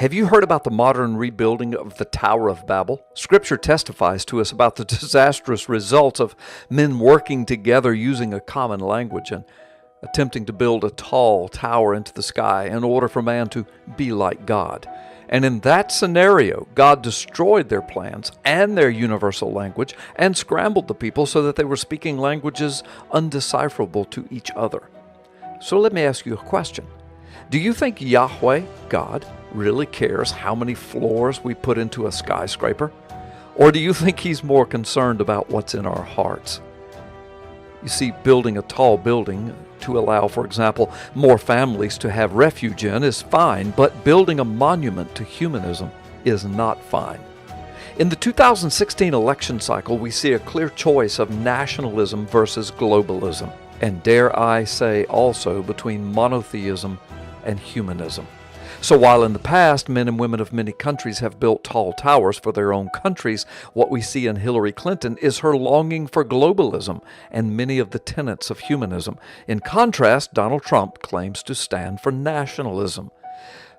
Have you heard about the modern rebuilding of the Tower of Babel? Scripture testifies to us about the disastrous results of men working together using a common language and attempting to build a tall tower into the sky in order for man to be like God. And in that scenario, God destroyed their plans and their universal language and scrambled the people so that they were speaking languages undecipherable to each other. So let me ask you a question. Do you think Yahweh, God, really cares how many floors we put into a skyscraper? Or do you think He's more concerned about what's in our hearts? You see, building a tall building to allow, for example, more families to have refuge in is fine, but building a monument to humanism is not fine. In the 2016 election cycle, we see a clear choice of nationalism versus globalism, and dare I say also between monotheism and humanism. So while in the past men and women of many countries have built tall towers for their own countries, what we see in Hillary Clinton is her longing for globalism and many of the tenets of humanism. In contrast, Donald Trump claims to stand for nationalism.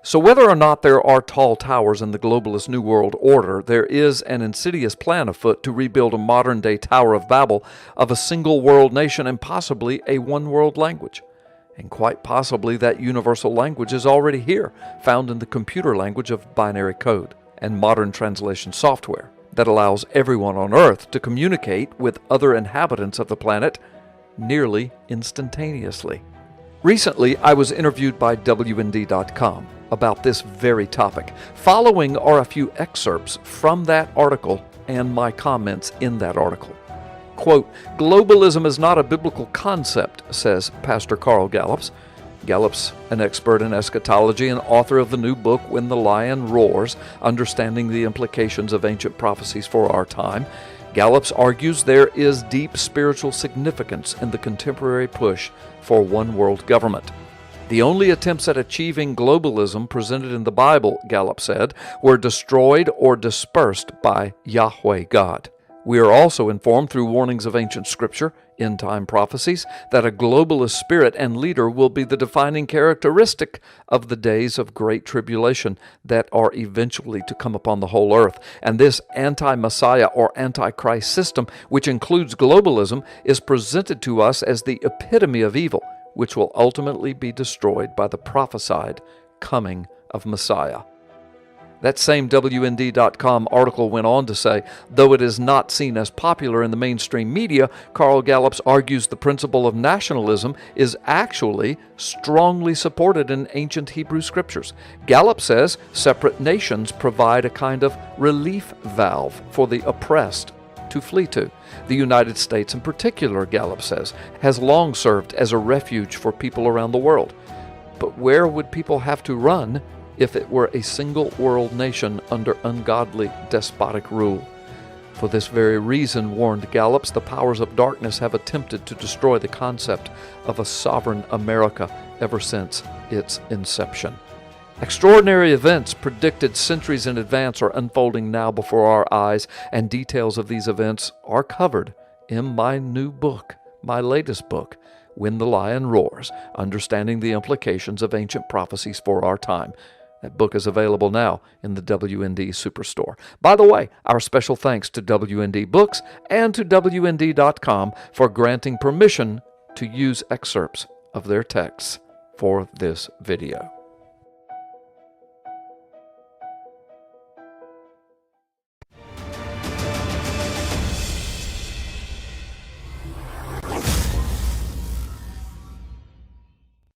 So whether or not there are tall towers in the globalist New World Order, there is an insidious plan afoot to rebuild a modern-day Tower of Babel of a single world nation and possibly a one-world language. And quite possibly that universal language is already here, found in the computer language of binary code and modern translation software that allows everyone on Earth to communicate with other inhabitants of the planet nearly instantaneously. Recently, I was interviewed by WND.com about this very topic. Following are a few excerpts from that article and my comments in that article. Quote, "Globalism is not a biblical concept," says Pastor Carl Gallups. Gallups, an expert in eschatology and author of the new book, When the Lion Roars, Understanding the Implications of Ancient Prophecies for Our Time. Gallups argues there is deep spiritual significance in the contemporary push for one-world government. The only attempts at achieving globalism presented in the Bible, Gallup said, were destroyed or dispersed by Yahweh God. We are also informed through warnings of ancient scripture, end-time prophecies, that a globalist spirit and leader will be the defining characteristic of the days of great tribulation that are eventually to come upon the whole earth. And this anti-Messiah or antichrist system, which includes globalism, is presented to us as the epitome of evil, which will ultimately be destroyed by the prophesied coming of Messiah. That same WND.com article went on to say, though it is not seen as popular in the mainstream media, Carl Gallups argues the principle of nationalism is actually strongly supported in ancient Hebrew scriptures. Gallup says separate nations provide a kind of relief valve for the oppressed to flee to. The United States in particular, Gallup says, has long served as a refuge for people around the world. But where would people have to run if it were a single world nation under ungodly, despotic rule? For this very reason, warned Gallups, the powers of darkness have attempted to destroy the concept of a sovereign America ever since its inception. Extraordinary events predicted centuries in advance are unfolding now before our eyes, and details of these events are covered in my new book, my latest book, When the Lion Roars, Understanding the Implications of Ancient Prophecies for Our Time. That book is available now in the WND Superstore. By the way, our special thanks to WND Books and to WND.com for granting permission to use excerpts of their texts for this video.